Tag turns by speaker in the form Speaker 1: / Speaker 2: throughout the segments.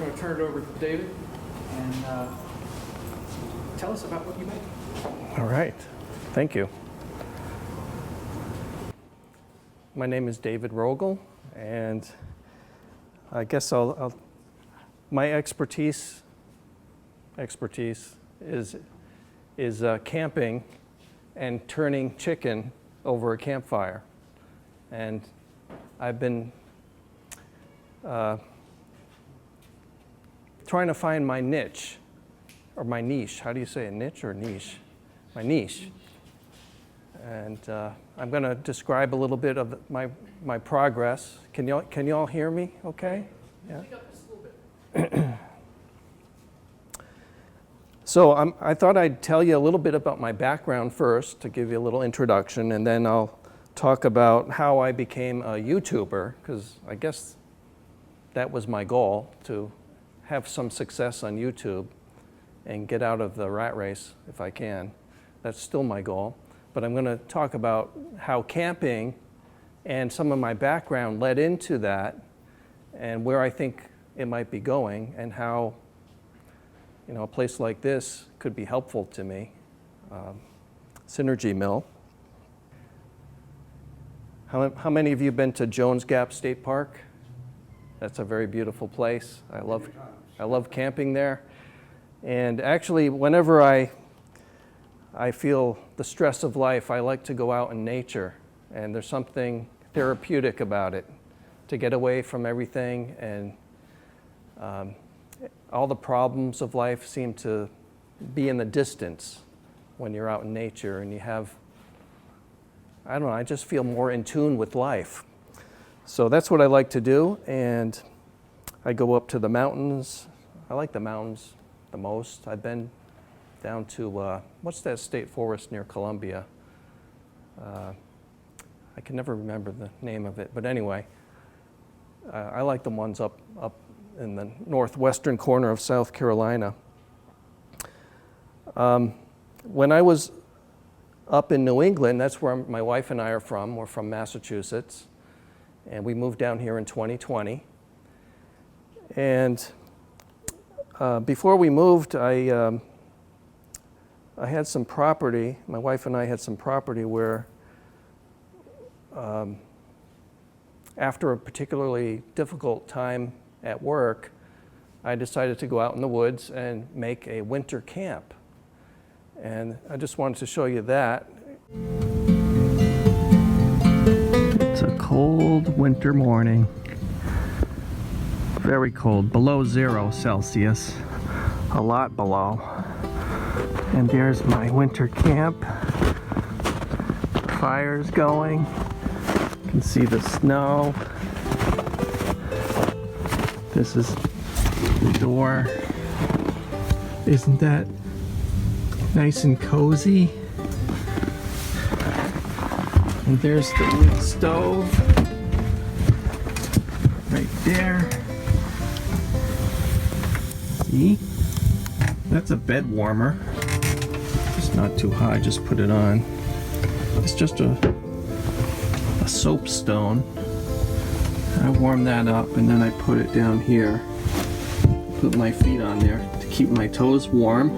Speaker 1: going to turn it over to David and tell us about what you make.
Speaker 2: All right. Thank you. My name is David Rogel, and I guess my expertise is camping and turning chicken over a campfire. And I've been trying to find my niche, or my niche. How do you say it, niche or niche? My niche. And I'm going to describe a little bit of my progress. Can you all hear me okay? Yeah.
Speaker 1: Speak up just a little bit.
Speaker 2: So I thought I'd tell you a little bit about my background first to give you a little introduction, and then I'll talk about how I became a YouTuber, because I guess that was my goal, to have some success on YouTube and get out of the rat race if I can. That's still my goal. But I'm going to talk about how camping and some of my background led into that, and where I think it might be going, and how a place like this could be helpful to me. SynergyMill. How many of you have been to Jones Gap State Park? That's a very beautiful place. I love camping there. And actually, whenever I feel the stress of life, I like to go out in nature. And there's something therapeutic about it, to get away from everything, and all the problems of life seem to be in the distance when you're out in nature, and you have, I don't know, I just feel more in tune with life. So that's what I like to do, and I go up to the mountains. I like the mountains the most. I've been down to, what's that state forest near Columbia? I can never remember the name of it, but anyway, I like the ones up in the northwestern corner of South Carolina. When I was up in New England, that's where my wife and I are from. We're from Massachusetts, and we moved down here in 2020. And before we moved, I had some property. My wife and I had some property where, after a particularly difficult time at work, I decided to go out in the woods and make a winter camp. And I just wanted to show you that. It's a cold winter morning. Very cold, below 0 Celsius, a lot below. And there's my winter camp. Fire's going. You can see the snow. This is the door. Isn't that nice and cozy? And there's the wood stove right there. See? That's a bed warmer. It's not too high, just put it on. It's just a soapstone. I warm that up, and then I put it down here. Put my feet on there to keep my toes warm.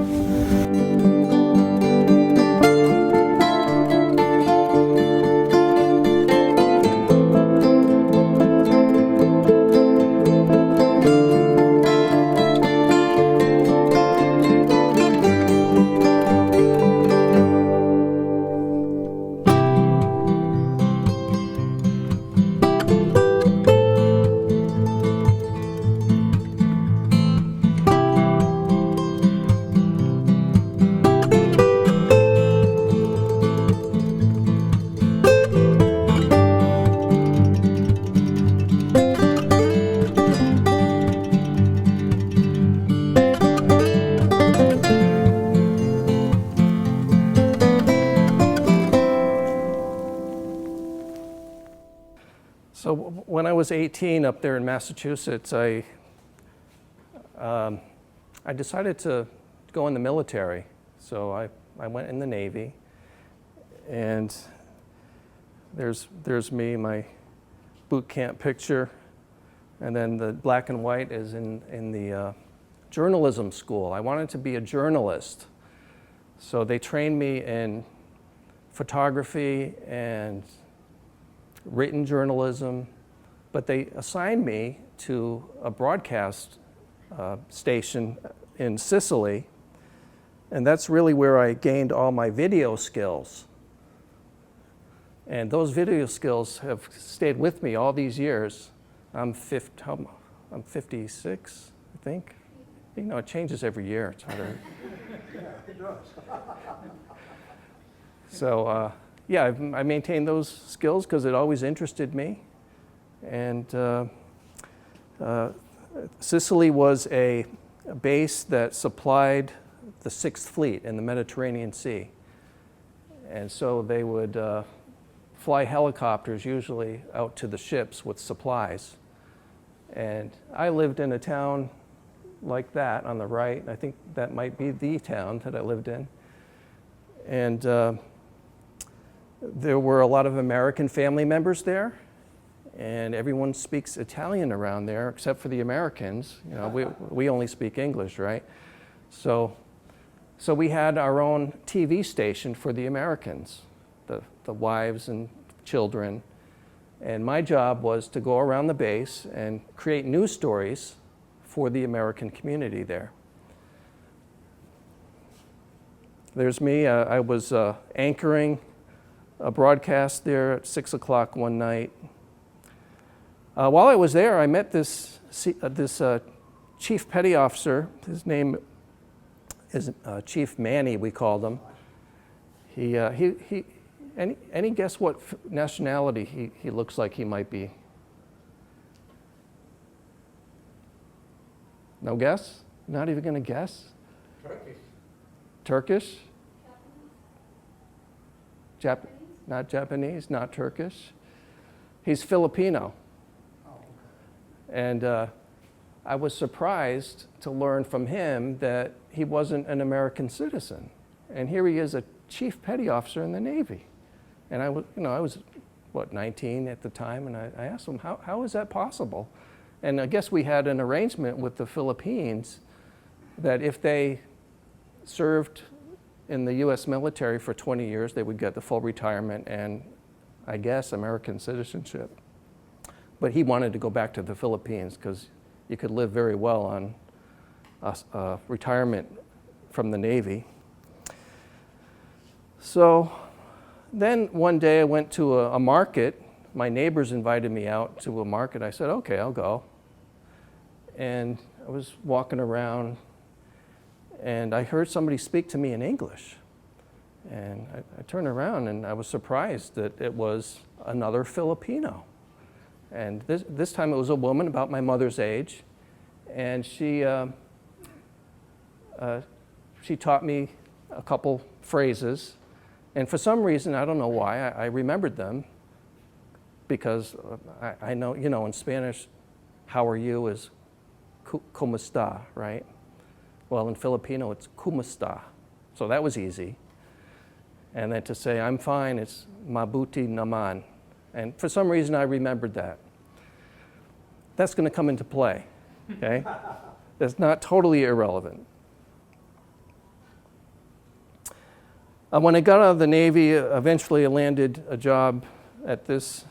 Speaker 2: So when I was 18 up there in Massachusetts, I decided to go in the military. So I went in the Navy, and there's me, my boot camp picture, And then the black and white is in the journalism school. I wanted to be a journalist. So they trained me in photography and written journalism, but they assigned me to a broadcast station in Sicily, and that's really where I gained all my video skills. And those video skills have stayed with me all these years. I'm 56, I think. You know, it changes every year. It's hard to...
Speaker 3: Yeah, it does.
Speaker 2: So, yeah, I maintain those skills because it always interested me. And Sicily was a base that supplied the Sixth Fleet in the Mediterranean Sea. And so they would fly helicopters usually out to the ships with supplies. And I lived in a town like that on the right. I think that might be the town that I lived in. And there were a lot of American family members there, and everyone speaks Italian around there except for the Americans. You know, we only speak English, right? So we had our own TV station for the Americans, the wives and children. And my job was to go around the base and create news stories for the American community there. There's me. I was anchoring a broadcast there at 6 o'clock one night. While I was there, I met this chief petty officer. His name is Chief Manny, we called him. Any guess what nationality he looks like he might be? No guess? Not even going to guess?
Speaker 3: Turkish.
Speaker 2: Turkish? Not Japanese, not Turkish. He's Filipino.
Speaker 3: Oh, okay.
Speaker 2: And I was surprised to learn from him that he wasn't an American citizen. And here he is, a chief petty officer in the Navy. And I was, 19 at the time, and I asked him, how is that possible? And I guess we had an arrangement with the Philippines that if they served in the U.S. military for 20 years, they would get the full retirement and, I guess, American citizenship. But he wanted to go back to the Philippines because you could live very well on retirement from the Navy. So then one day I went to a market. My neighbors invited me out to a market. I said, okay, I'll go. And I was walking around, and I heard somebody speak to me in English. And I turned around, and I was surprised that it was another Filipino. And this time it was a woman about my mother's age, and she taught me a couple phrases. And for some reason, I don't know why, I remembered them, because I know, in Spanish, how are you is ¿cómo está, right? Well, in Filipino, it's ¿cómo está? So that was easy. And then to say I'm fine, it's mabuti naman. And for some reason, I remembered that. That's going to come into play, okay? That's not totally irrelevant. When I got out of the Navy, eventually I landed a job at this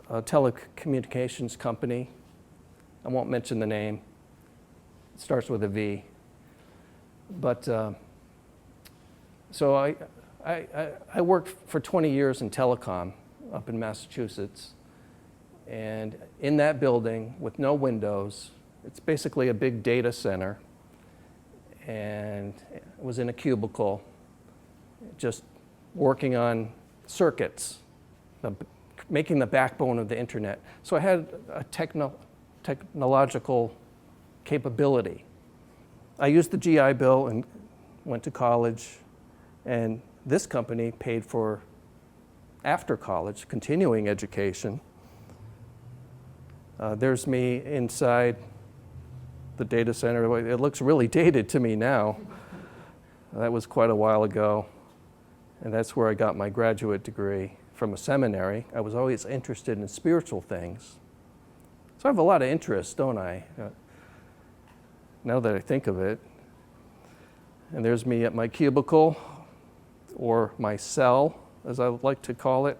Speaker 2: telecommunications company. I won't mention the name. It starts with a V. But so I worked for 20 years in telecom up in Massachusetts. And in that building with no windows, it's basically a big data center. And it was in a cubicle, just working on circuits, making the backbone of the internet. So I had a technological capability. I used the GI Bill and went to college, and this company paid for after college, continuing education. There's me inside the data center. It looks really dated to me now. That was quite a while ago, and that's where I got my graduate degree from a seminary. I was always interested in spiritual things, So I have a lot of interests, don't I? Now that I think of it. And there's me at my cubicle, or my cell, as I like to call it.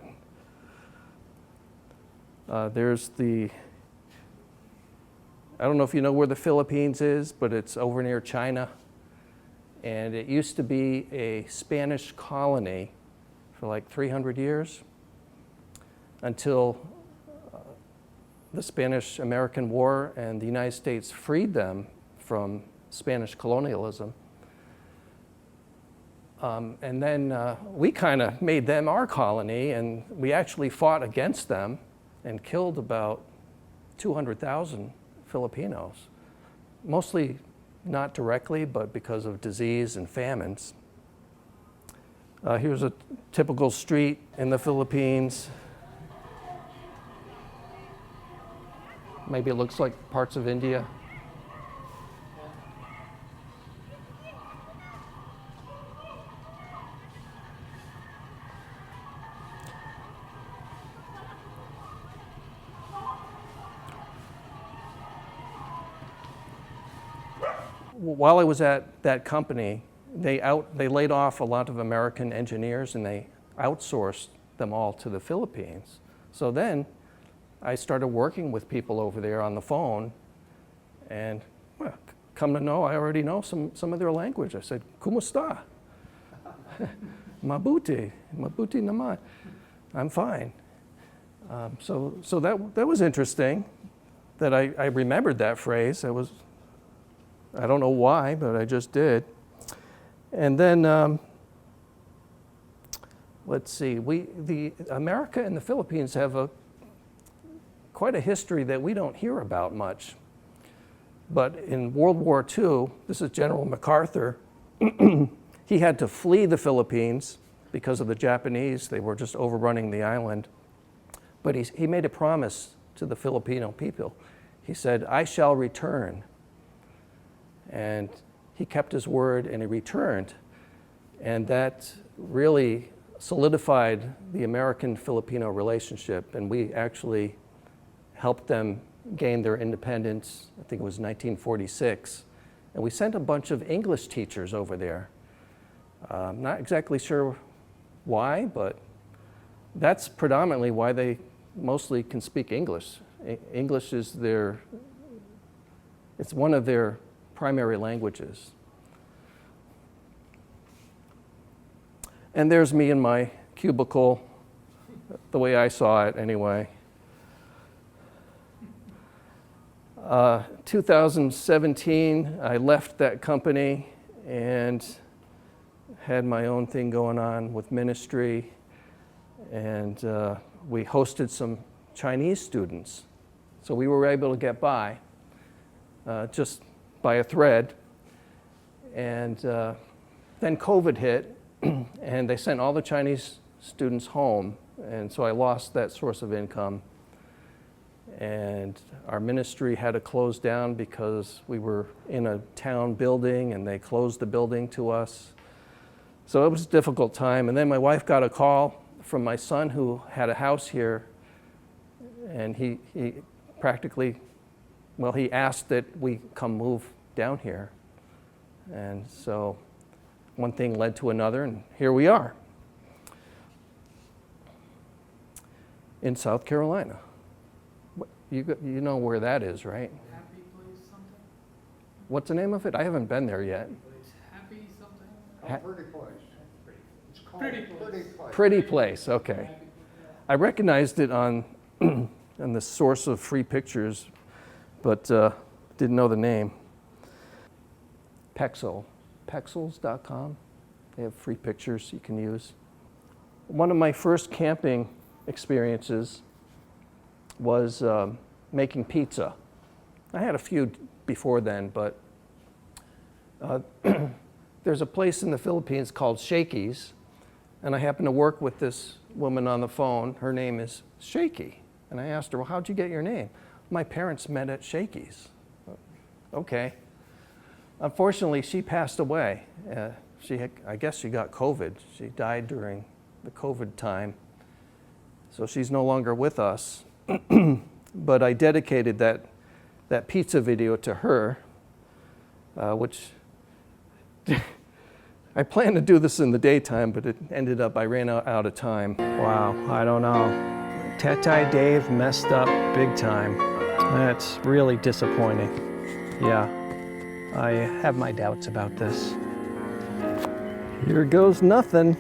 Speaker 2: There's the, I don't know if you know where the Philippines is, but it's over near China. And it used to be a Spanish colony for like 300 years until the Spanish-American War and the United States freed them from Spanish colonialism. And then we kind of made them our colony, and we actually fought against them and killed about 200,000 Filipinos, mostly not directly, but because of disease and famines. Here's a typical street in the Philippines. Maybe it looks like parts of India. While I was at that company, they laid off a lot of American engineers and they outsourced them all to the Philippines. So then I started working with people over there on the phone, and well, come to know, I already know some of their language. I said, "Kumusta?" "Mabuti, mabuti naman." I'm fine. So that was interesting that I remembered that phrase. I don't know why, but I just did. And then, let's see, America and the Philippines have quite a history that we don't hear about much. But in World War II, this is General MacArthur, he had to flee the Philippines because of the Japanese. They were just overrunning the island. But he made a promise to the Filipino people. He said, "I shall return." And he kept his word and he returned. And that really solidified the American-Filipino relationship. And we actually helped them gain their independence. I think it was 1946. And we sent a bunch of English teachers over there. Not exactly sure why, but that's predominantly why they mostly can speak English. English is it's one of their primary languages. And there's me in my cubicle, the way I saw it anyway. 2017, I left that company and had my own thing going on with ministry, and we hosted some Chinese students. So we were able to get by just by a thread. And then COVID hit, and they sent all the Chinese students home, and so I lost that source of income. And our ministry had to close down because we were in a town building and they closed the building to us. So it was a difficult time. And then my wife got a call from my son who had a house here, and he practically, well, he asked that we come move down here. And so one thing led to another, and here we are in South Carolina. You know where that is, right?
Speaker 1: Happy place something?
Speaker 2: What's the name of it? I haven't been there yet.
Speaker 1: Happy something?
Speaker 3: Pretty place. It's called
Speaker 1: Pretty
Speaker 3: Pretty Place.
Speaker 2: Pretty place, okay. I recognized it on the source of free pictures, but didn't know the name. Pexels.com. They have free pictures you can use. One of my first camping experiences was making pizza. I had a few before then, but there's a place in the Philippines called Shakey's, and I happened to work with this woman on the phone. Her name is Shaky, and I asked her, "Well, how'd you get your name?" "My parents met at Shakey's." Okay. Unfortunately, she passed away. I guess she got COVID. She died during the COVID time, so she's no longer with us. but I dedicated that pizza video to her, which I planned to do this in the daytime, but it ended up I ran out of time. Wow, I don't know. Tete Dave messed up big time. That's really disappointing. Yeah, I have my doubts about this. Here goes nothing.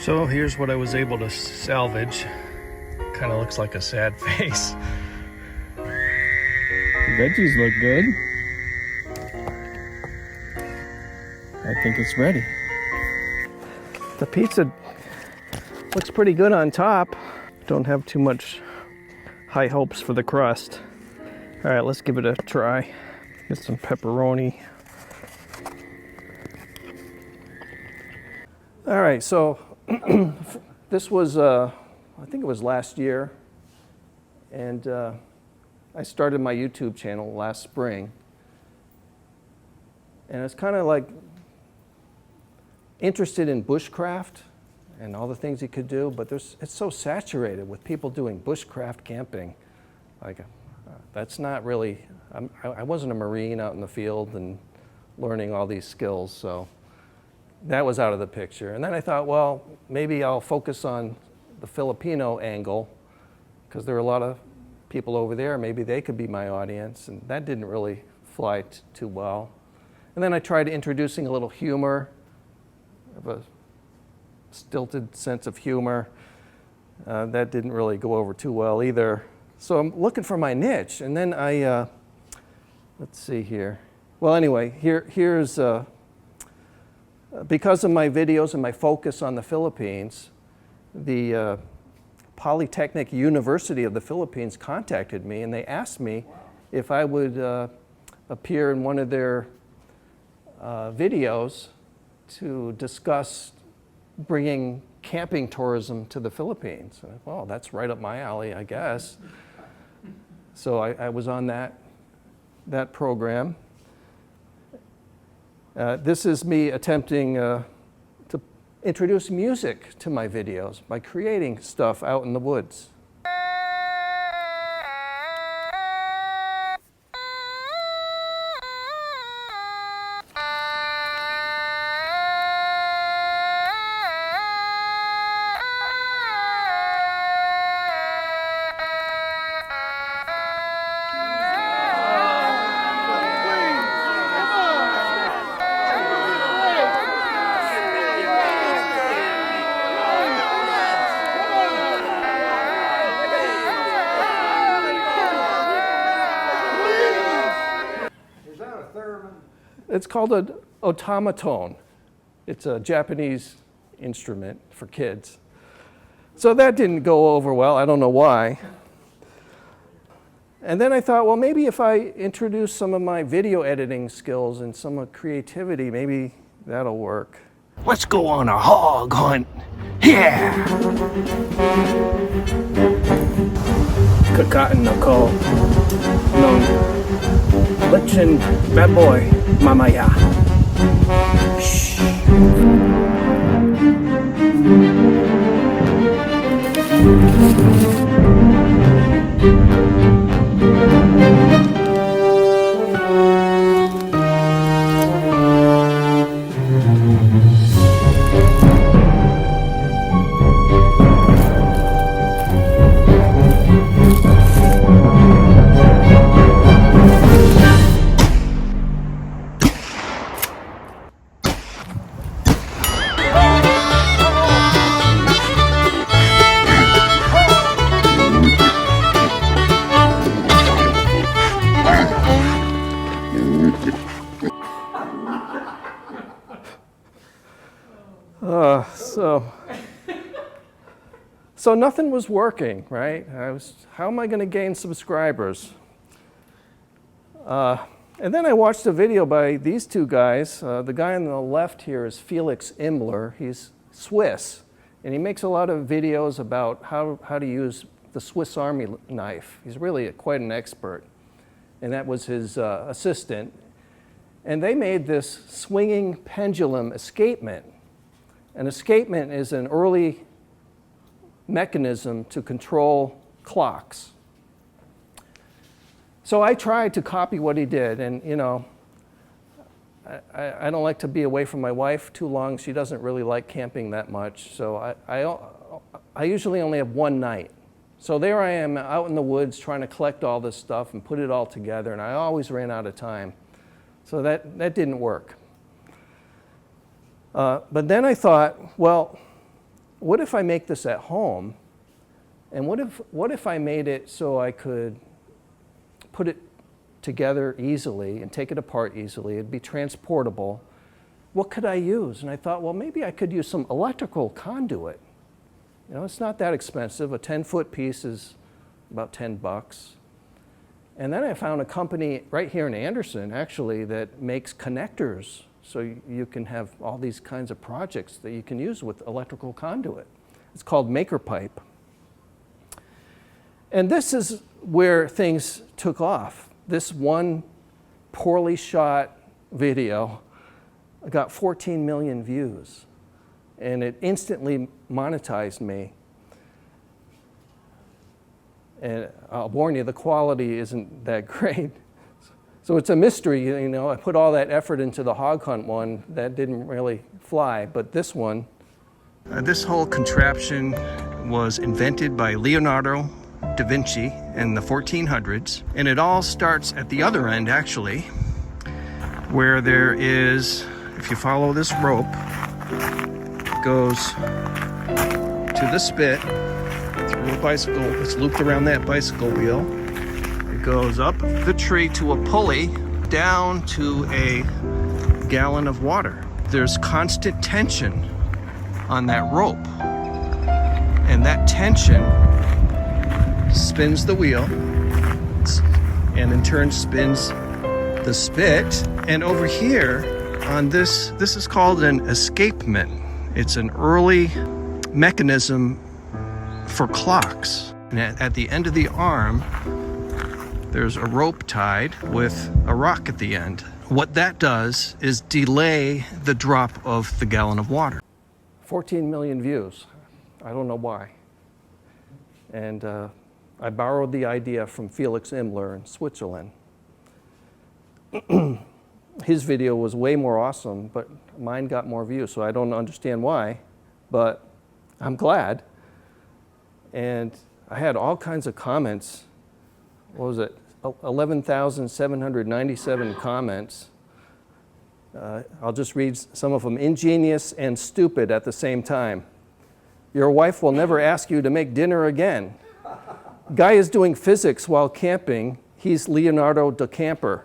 Speaker 2: So here's what I was able to salvage. Kind of looks like a sad face. The veggies look good. I think it's ready. The pizza looks pretty good on top. Don't have too much high hopes for the crust. All right, let's give it a try. Get some pepperoni. All right, so this was, I think it was last year, and I started my YouTube channel last spring. And it's kind of like interested in bushcraft and all the things you could do, but it's so saturated with people doing bushcraft camping. Like, that's not really, I wasn't a Marine out in the field and learning all these skills, so that was out of the picture. And then I thought, well, maybe I'll focus on the Filipino angle, because there are a lot of people over there, maybe they could be my audience, and that didn't really fly too well. And then I tried introducing a little humor, of a stilted sense of humor. That didn't really go over too well either. So I'm looking for my niche, and then I, let's see here. Well, anyway, here's, because of my videos and my focus on the Philippines, the Polytechnic University of the Philippines contacted me, and they asked me if I would appear in one of their videos to discuss bringing camping tourism to the Philippines. And, well, that's right up my alley, I guess. So I was on that program. This is me attempting to introduce music to my videos by creating stuff out in the woods. It's called an automaton. It's a Japanese instrument for kids. So that didn't go over well. I don't know why. And then I thought, well, maybe if I introduce some of my video editing skills and some of creativity, maybe that'll work. Let's go on a hog hunt. Yeah! Kakain ako ng lechon baboy mamaya. Shh. So nothing was working, right? How am I going to gain subscribers? And then I watched a video by these two guys. The guy on the left here is Felix Immler. He's Swiss, And he makes a lot of videos about how to use the Swiss Army knife. He's really quite an expert. And that was his assistant. And they made this swinging pendulum escapement. An escapement is an early mechanism to control clocks. So I tried to copy what he did, and you know, I don't like to be away from my wife too long. She doesn't really like camping that much, so I usually only have one night. So there I am out in the woods trying to collect all this stuff and put it all together, and I always ran out of time. So that didn't work. But then I thought, well, what if I make this at home? And what if I made it so I could put it together easily and take it apart easily? It'd be transportable. What could I use? And I thought, well, maybe I could use some electrical conduit. You know, it's not that expensive. A 10-foot piece is about $10. And then I found a company right here in Anderson, actually, that makes connectors. So you can have all these kinds of projects that you can use with electrical conduit. It's called MakerPipe. And this is where things took off. This one poorly shot video got 14 million views, and it instantly monetized me. And I'll warn you, the quality isn't that great. So it's a mystery, you know. I put all that effort into the hog hunt one. That didn't really fly, but this one. This whole contraption was invented by Leonardo da Vinci in the 1400s, and it all starts at the other end, actually, where there is, if you follow this rope, it goes to the spit through a bicycle. It's looped around that bicycle wheel. It goes up the tree to a pulley down to a gallon of water. There's constant tension on that rope, and that tension spins the wheel and in turn spins the spit. And over here on this is called an escapement. It's an early mechanism for clocks. And at the end of the arm, there's a rope tied with a rock at the end. What that does is delay the drop of the gallon of water. 14 million views. I don't know why. And I borrowed the idea from Felix Immler in Switzerland. His video was way more awesome, but mine got more views, so I don't understand why, but I'm glad. And I had all kinds of comments. What was it? 11,797 comments. I'll just read some of them. Ingenious and stupid at the same time. Your wife will never ask you to make dinner again. Guy is doing physics while camping. He's Leonardo da Camper.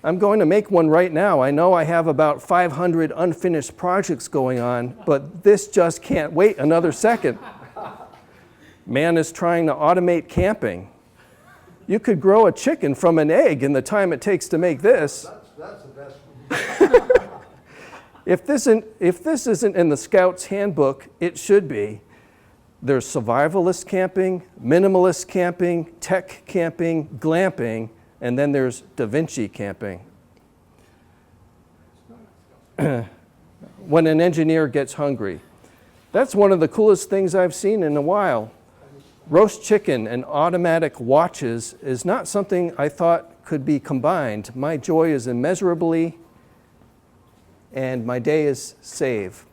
Speaker 2: I'm going to make one right now. I know I have about 500 unfinished projects going on, but this just can't wait another second. Man is trying to automate camping. You could grow a chicken from an egg in the time it takes to make this.
Speaker 3: That's the best one.
Speaker 2: If this isn't in the Scout's handbook, it should be. There's survivalist camping, minimalist camping, tech camping, glamping, and then there's Da Vinci camping. When an engineer gets hungry. That's one of the coolest things I've seen in a while. Roast chicken and automatic watches is not something I thought could be combined. My joy is immeasurably, and my day is saved.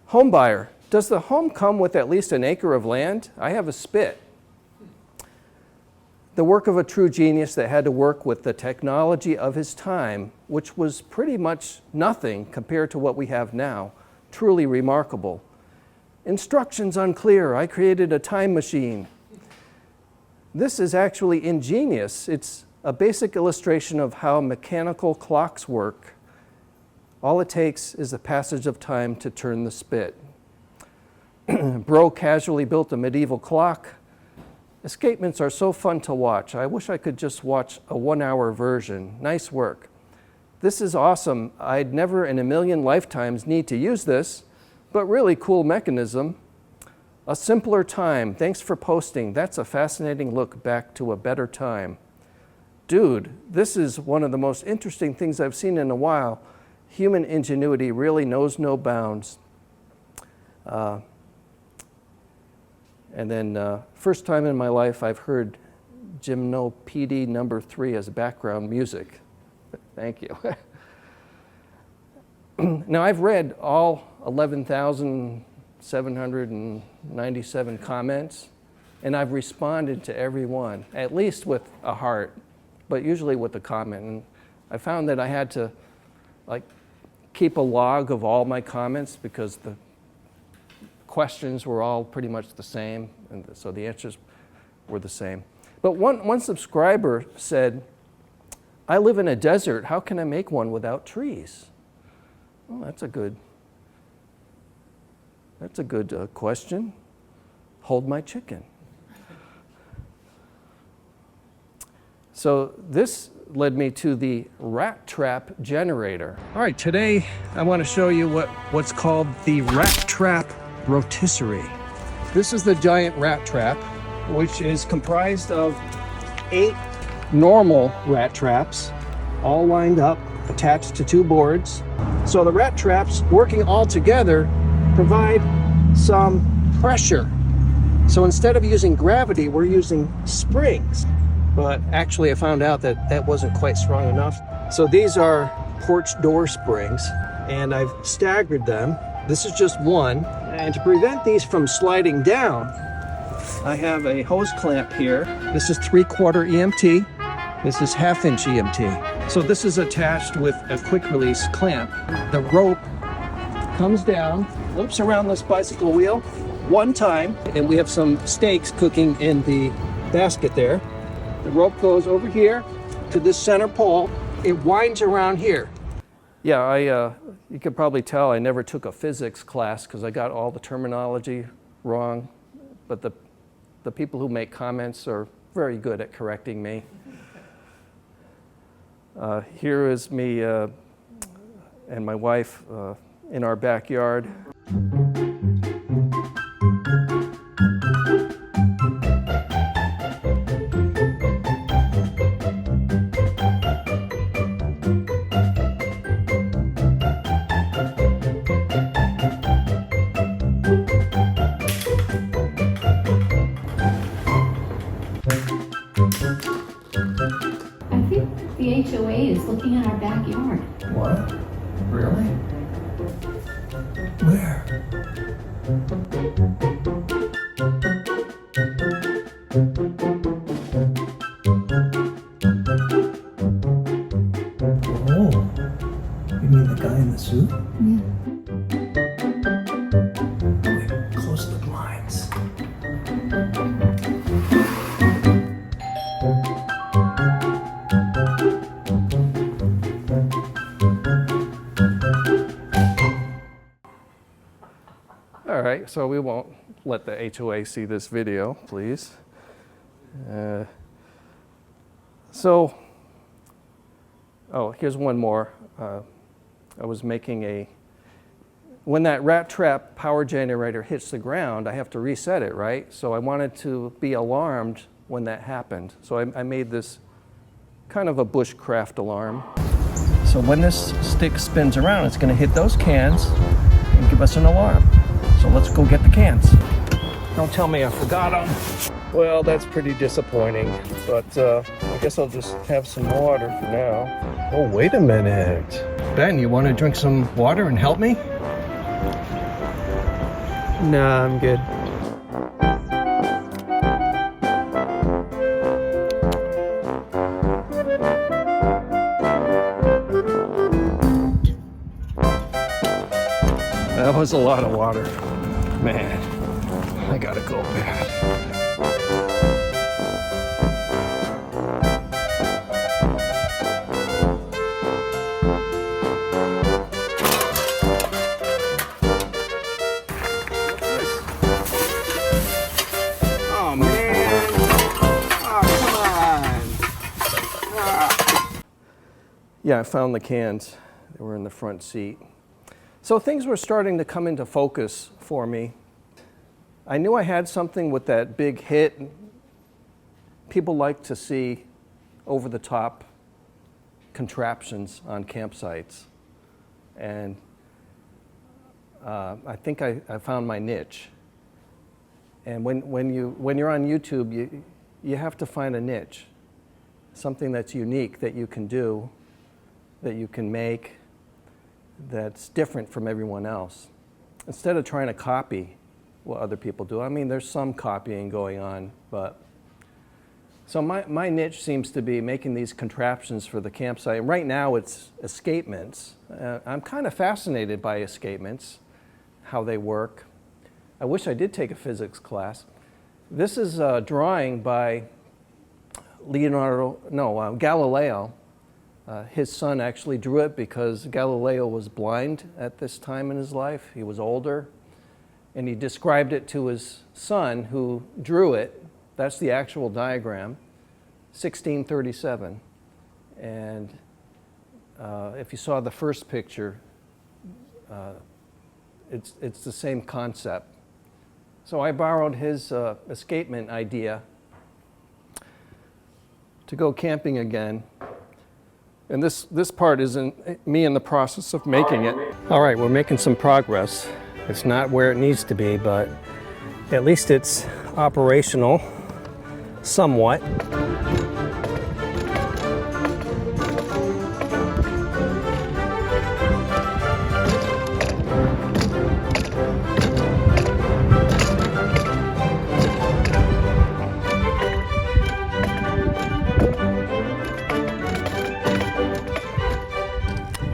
Speaker 2: Home buyer. Does the home come with at least an acre of land? I have a spit. The work of a true genius that had to work with the technology of his time, which was pretty much nothing compared to what we have now. Truly remarkable. Instructions unclear. I created a time machine. This is actually ingenious. It's a basic illustration of how mechanical clocks work. All it takes is the passage of time to turn the spit. Bro casually built a medieval clock. Escapements are so fun to watch. I wish I could just watch a 1-hour version. Nice work. This is awesome. I'd never in a million lifetimes need to use this, But really cool mechanism. A simpler time. Thanks for posting. That's a fascinating look back to a better time. Dude, this is one of the most interesting things I've seen in a while. Human ingenuity really knows no bounds. And then, first time in my life I've heard Gymnopedie #3 as background music. Thank you. Now, I've read all 11,797 comments, and I've responded to every one, at least with a heart, but usually with a comment. And I found that I had to keep a log of all my comments because the questions were all pretty much the same, and so the answers were the same. But one subscriber said, I live in a desert, how can I make one without trees? Well, that's a good question. Hold my chicken. So this led me to the rat trap generator. All right, today I want to show you what's called the rat trap rotisserie. This is the giant rat trap, which is comprised of 8 normal rat traps, all lined up, attached to 2 boards. So the rat traps, working all together, provide some pressure. So instead of using gravity, we're using springs. But actually I found out that that wasn't quite strong enough. So these are porch door springs, and I've staggered them. This is just one. And to prevent these from sliding down, I have a hose clamp here. This is 3/4 EMT. This is 1/2" EMT. So this is attached with a quick release clamp. The rope comes down, loops around this bicycle wheel one time, and we have some steaks cooking in the basket there. The rope goes over here to this center pole. It winds around here. Yeah, you could probably tell I never took a physics class because I got all the terminology wrong, but the people who make comments are very good at correcting me. Here is me and my wife in our backyard.
Speaker 4: The HOA is looking at our backyard.
Speaker 1: What? Really? Where? Oh, you mean the guy in the suit?
Speaker 4: Yeah.
Speaker 1: Wait, close the blinds.
Speaker 2: All right, so we won't let the HOA see this video, please. Here's one more. I was making when that rat trap power generator hits the ground, I have to reset it, right? So I wanted to be alarmed when that happened. So I made this kind of a bushcraft alarm. So when this stick spins around, it's gonna hit those cans and give us an alarm. So let's go get the cans. Don't tell me I forgot them. Well, that's pretty disappointing, but I guess I'll just have some water for now. Oh, wait a minute. Ben, you want to drink some water and help me?
Speaker 5: Nah, I'm good.
Speaker 2: That was a lot of water. Man, I gotta go bad. Oh man! Oh, come on! Yeah, I found the cans. They were in the front seat. So things were starting to come into focus for me. I knew I had something with that big hit. People like to see over-the-top contraptions on campsites. And I think I found my niche. And when you're on YouTube, you have to find a niche, something that's unique that you can do, that you can make, that's different from everyone else. Instead of trying to copy what other people do. I mean, there's some copying going on, but so my niche seems to be making these contraptions for the campsite. Right now it's escapements. I'm kind of fascinated by escapements, how they work. I wish I did take a physics class. This is a drawing by Galileo. His son actually drew it because Galileo was blind at this time in his life. He was older, and he described it to his son, who drew it. That's the actual diagram, 1637. And if you saw the first picture, it's the same concept. So I borrowed his escapement idea to go camping again. And this part isn't me in the process of making it. All right, we're making some progress. It's not where it needs to be, but at least it's operational somewhat.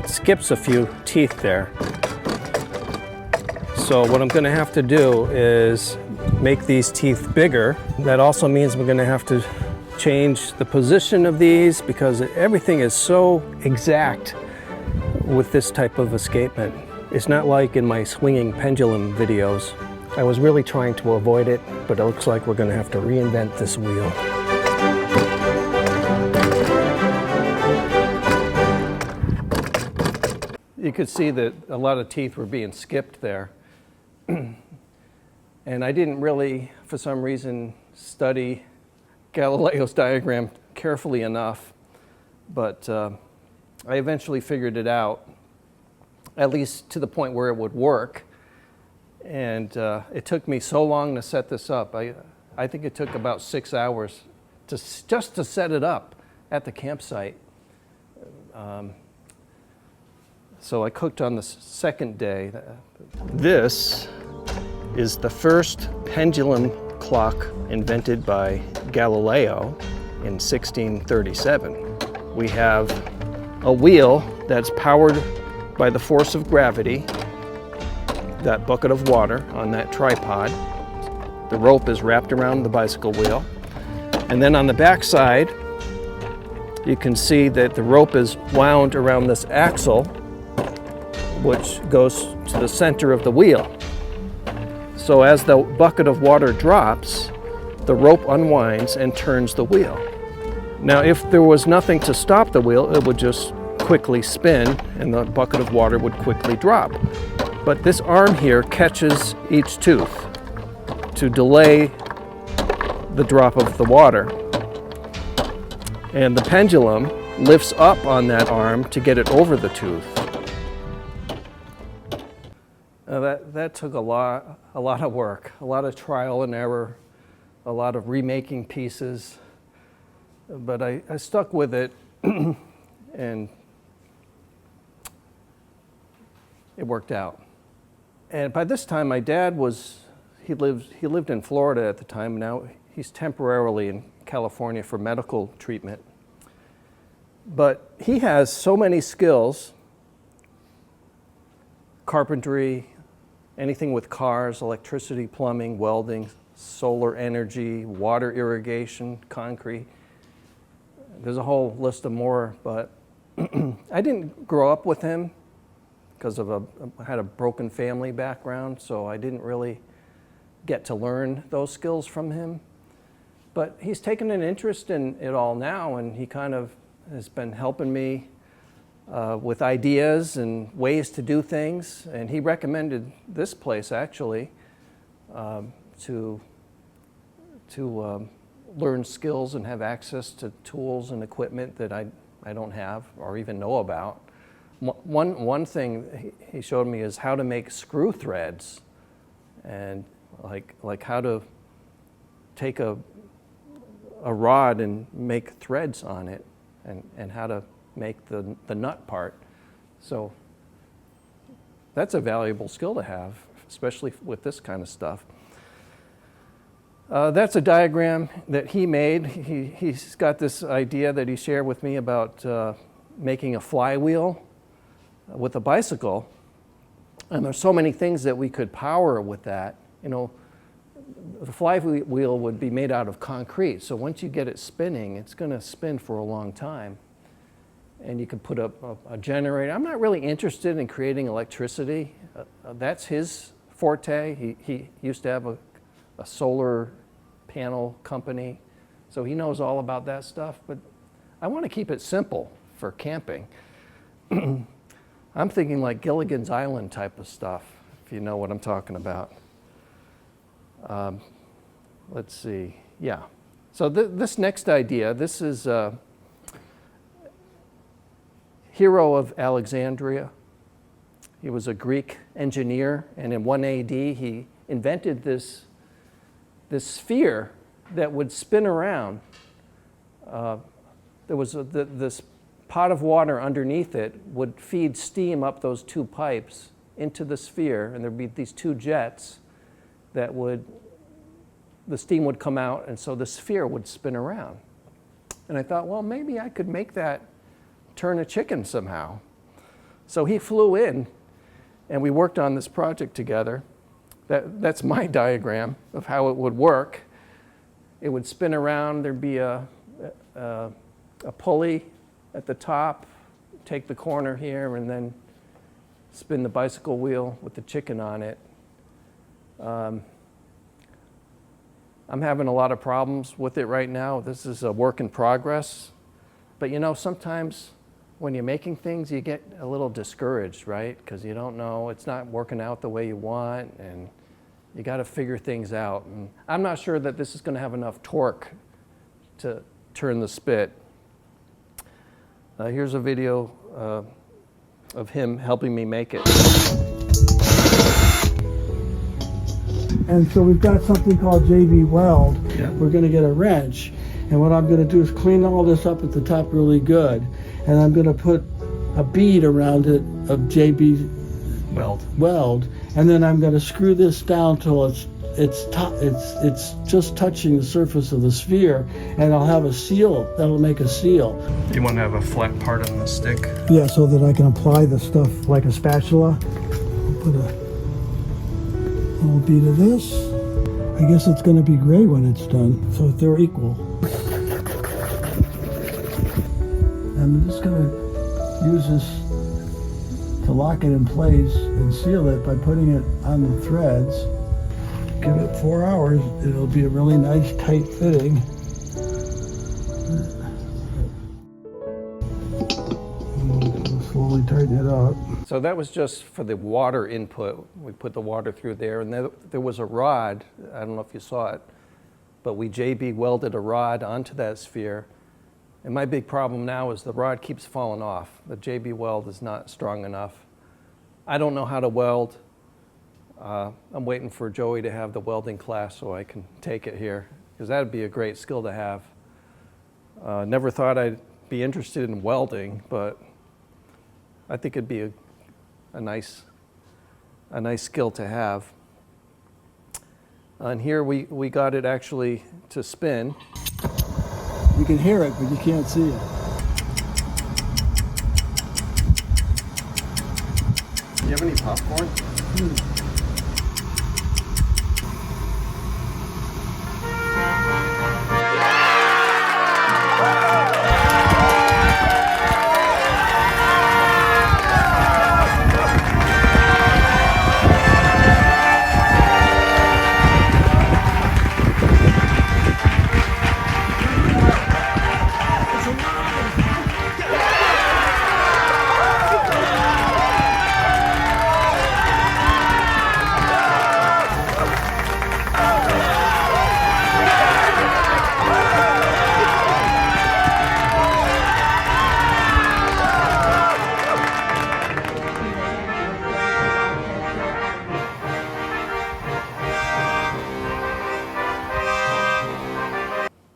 Speaker 2: Skips a few teeth there. So what I'm going to have to do is make these teeth bigger. That also means we're going to have to change the position of these because everything is so exact with this type of escapement. It's not like in my swinging pendulum videos. I was really trying to avoid it, but it looks like we're going to have to reinvent this wheel. You could see that a lot of teeth were being skipped there. And I didn't really, for some reason, study Galileo's diagram carefully enough, but I eventually figured it out, at least to the point where it would work. And it took me so long to set this up. I think it took about 6 hours just to set it up at the campsite. So I cooked on the second day. This is the first pendulum clock invented by Galileo in 1637. We have a wheel that's powered by the force of gravity, that bucket of water on that tripod. The rope is wrapped around the bicycle wheel. And then on the back side, you can see that the rope is wound around this axle, which goes to the center of the wheel. So as the bucket of water drops, the rope unwinds and turns the wheel. Now, if there was nothing to stop the wheel, it would just quickly spin and the bucket of water would quickly drop. But this arm here catches each tooth to delay the drop of the water. And the pendulum lifts up on that arm to get it over the tooth. That took a lot of work, a lot of trial and error, a lot of remaking pieces, but I stuck with it, and it worked out. And by this time, my dad he lived in Florida at the time. Now he's temporarily in California for medical treatment. But he has so many skills: carpentry, anything with cars, electricity, plumbing, welding, solar energy, water irrigation, concrete. There's a whole list of more, but I didn't grow up with him because I had a broken family background, so I didn't really get to learn those skills from him. But he's taken an interest in it all now, and he kind of has been helping me with ideas and ways to do things. And he recommended this place actually to learn skills and have access to tools and equipment that I don't have or even know about. One thing he showed me is how to make screw threads, and like how to take a rod and make threads on it, and how to make the nut part. So that's a valuable skill to have, especially with this kind of stuff. That's a diagram that he made. He's got this idea that he shared with me about making a flywheel with a bicycle. And there's so many things that we could power with that. You know, the flywheel would be made out of concrete. So once you get it spinning, it's going to spin for a long time. And you could put up a generator. I'm not really interested in creating electricity. That's his forte. He used to have a solar panel company, so he knows all about that stuff, but I want to keep it simple for camping. I'm thinking like Gilligan's Island type of stuff, if you know what I'm talking about. Let's see, yeah. So this next idea, this is Hero of Alexandria. He was a Greek engineer, and in 1 AD he invented this sphere that would spin around. There was this pot of water underneath it would feed steam up those two pipes into the sphere, and there'd be these two jets that the steam would come out, and so the sphere would spin around. And I thought, well, maybe I could make that turn a chicken somehow. So he flew in, and we worked on this project together. That's my diagram of how it would work. It would spin around. There'd be a pulley at the top, take the corner here, and then spin the bicycle wheel with the chicken on it. I'm having a lot of problems with it right now. This is a work in progress. But you know, sometimes when you're making things, you get a little discouraged, right? Because you don't know, it's not working out the way you want, and you got to figure things out. And I'm not sure that this is going to have enough torque to turn the spit. Here's a video of him helping me make it.
Speaker 5: And so we've got something called JB Weld.
Speaker 2: Yeah.
Speaker 5: We're going to get a wrench, and what I'm going to do is clean all this up at the top really good, and I'm going to put a bead around it of JB Weld, and then I'm going to screw this down till it's just touching the surface of the sphere, and I'll have a seal that'll make a seal.
Speaker 2: You want to have a flat part on the stick?
Speaker 5: Yeah, so that I can apply the stuff like a spatula. I'll put a little bead of this. I guess it's going to be gray when it's done, so they're equal. I'm just going to use this to lock it in place and seal it by putting it on the threads. Give it 4 hours, it'll be a really nice tight fitting. We'll slowly tighten it up.
Speaker 2: So that was just for the water input. We put the water through there, and there was a rod. I don't know if you saw it, but we JB welded a rod onto that sphere. And my big problem now is the rod keeps falling off. The JB weld is not strong enough. I don't know how to weld. I'm waiting for Joey to have the welding class so I can take it here, because that would be a great skill to have. Never thought I'd be interested in welding, but I think it'd be a nice skill to have. And here we got it actually to spin.
Speaker 5: You can hear it, but you can't see it.
Speaker 2: Do you have any popcorn?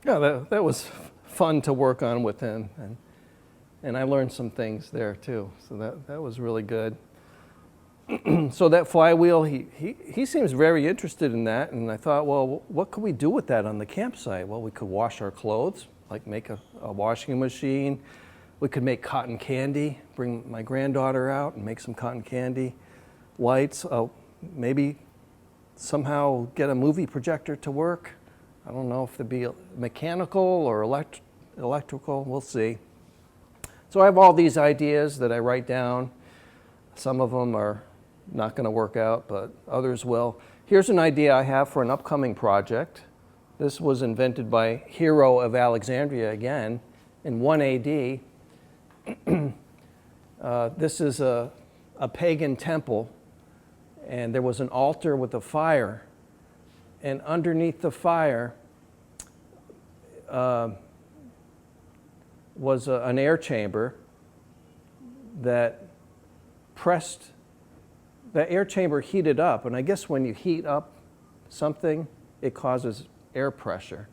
Speaker 2: Yeah, that was fun to work on with him, and I learned some things there too. So that was really good. So that flywheel, he seems very interested in that, and I thought, well, what could we do with that on the campsite? Well, we could wash our clothes, like make a washing machine. We could make cotton candy, bring my granddaughter out and make some cotton candy. Lights, maybe somehow get a movie projector to work. I don't know if it'd be mechanical or electrical, we'll see. So I have all these ideas that I write down. Some of them are not going to work out, but others will. Here's an idea I have for an upcoming project. This was invented by Hero of Alexandria again in 1 AD. This is a pagan temple, and there was an altar with a fire, and underneath the fire was an air chamber that the air chamber heated up, and I guess when you heat up something, it causes air pressure.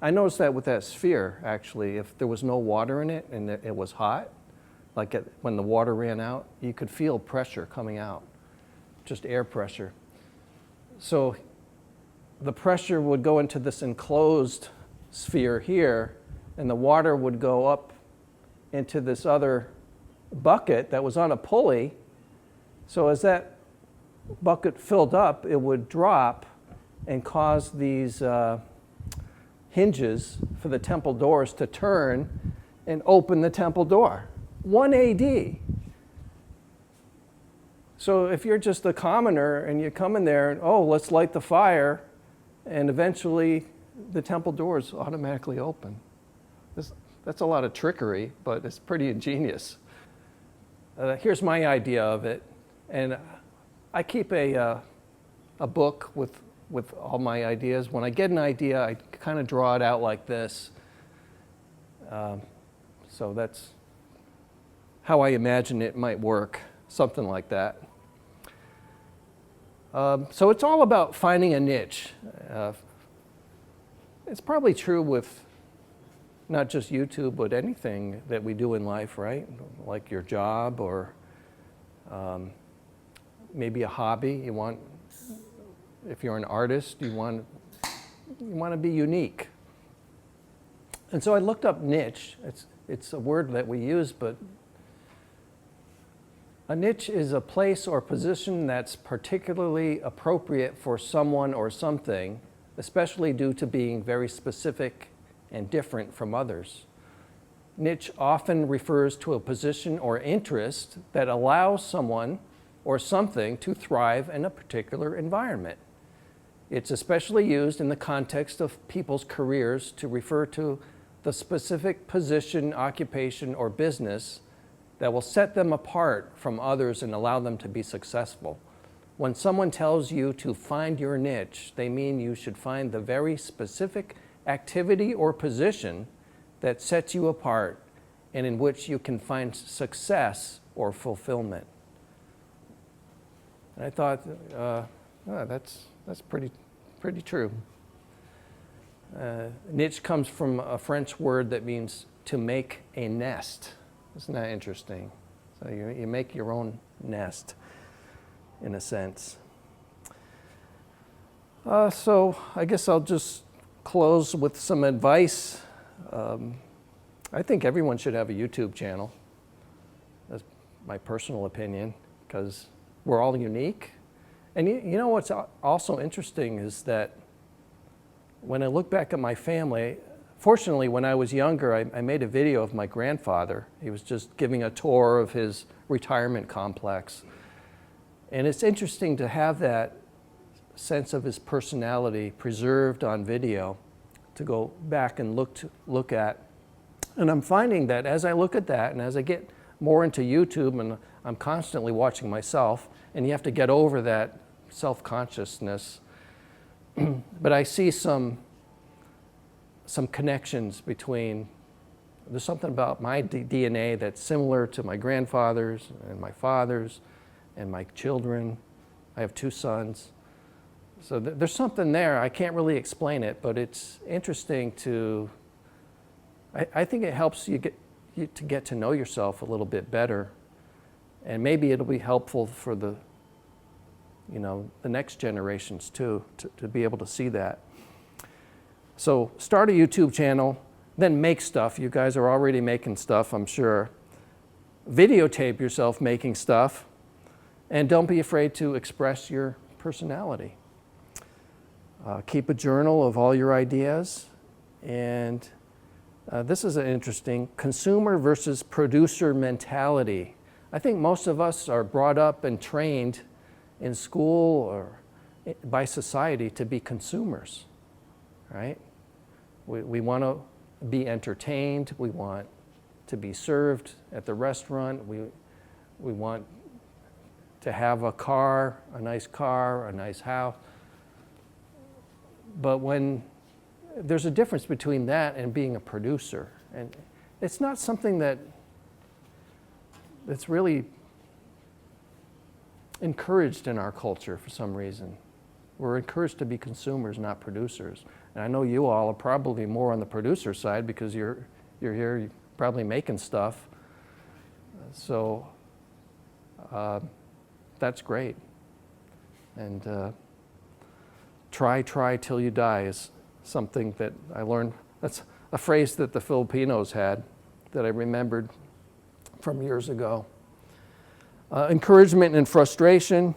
Speaker 2: I noticed that with that sphere, actually. If there was no water in it and it was hot, like when the water ran out, you could feel pressure coming out, just air pressure. So the pressure would go into this enclosed sphere here, and the water would go up into this other bucket that was on a pulley. So as that bucket filled up, it would drop and cause these hinges for the temple doors to turn and open the temple door. 1 AD. So if you're just a commoner and you come in there and, oh, let's light the fire, and eventually the temple doors automatically open. That's a lot of trickery, but it's pretty ingenious. Here's my idea of it, and I keep a book with all my ideas. When I get an idea, I kind of draw it out like this. So that's how I imagine it might work, something like that. So it's all about finding a niche. It's probably true with not just YouTube, but anything that we do in life, right? Like your job or maybe a hobby. If you're an artist, you want to be unique. And so I looked up niche. It's a word that we use, but a niche is a place or position that's particularly appropriate for someone or something, especially due to being very specific and different from others. Niche often refers to a position or interest that allows someone or something to thrive in a particular environment. It's especially used in the context of people's careers to refer to the specific position, occupation, or business that will set them apart from others and allow them to be successful. When someone tells you to find your niche, they mean you should find the very specific activity or position that sets you apart and in which you can find success or fulfillment. And I thought, that's pretty true. Niche comes from a French word that means to make a nest. Isn't that interesting? So you make your own nest, in a sense. So I guess I'll just close with some advice. I think everyone should have a YouTube channel. That's my personal opinion, because we're all unique. And you know what's also interesting is that when I look back at my family, fortunately, when I was younger, I made a video of my grandfather. He was just giving a tour of his retirement complex. And it's interesting to have that sense of his personality preserved on video to go back and look at. And I'm finding that as I look at that and as I get more into YouTube, and I'm constantly watching myself, and you have to get over that self-consciousness, but I see some connections between, there's something about my DNA that's similar to my grandfather's and my father's and my children. I have 2 sons. So there's something there. I can't really explain it, but it's interesting to, I think it helps you to get to know yourself a little bit better. And maybe it'll be helpful for the next generations too, to be able to see that. So start a YouTube channel, then make stuff. You guys are already making stuff, I'm sure. Videotape yourself making stuff, and don't be afraid to express your personality. Keep a journal of all your ideas, and this is an interesting consumer versus producer mentality. I think most of us are brought up and trained in school or by society to be consumers, right? We want to be entertained, we want to be served at the restaurant, we want to have a car, a nice house. But when there's a difference between that and being a producer, and it's not something that's really encouraged in our culture for some reason. We're encouraged to be consumers, not producers. And I know you all are probably more on the producer side because you're here, you're probably making stuff. So that's great. And try till you die is something that I learned. That's a phrase that the Filipinos had that I remembered from years ago. Encouragement and frustration.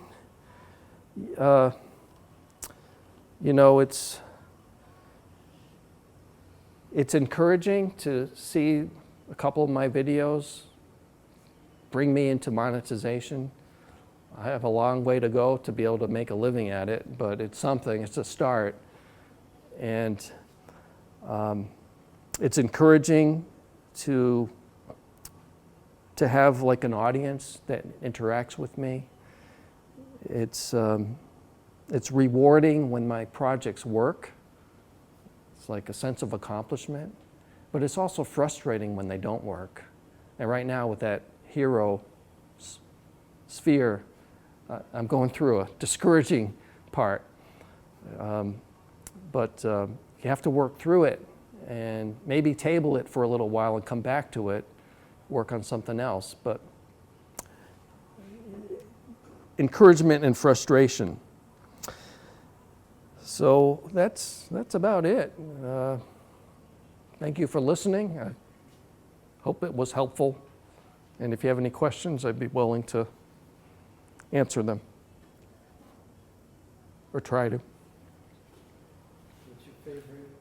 Speaker 2: It's encouraging to see a couple of my videos bring me into monetization. I have a long way to go to be able to make a living at it, but it's something, it's a start. And it's encouraging to have like an audience that interacts with me. It's rewarding when my projects work. It's like a sense of accomplishment, but it's also frustrating when they don't work. And right now with that hero sphere, I'm going through a discouraging part. But you have to work through it and maybe table it for a little while and come back to it, work on something else. But encouragement and frustration. So that's about it. Thank you for listening. I hope it was helpful. And if you have any questions, I'd be willing to answer them. Or try to.
Speaker 1: What's your favorite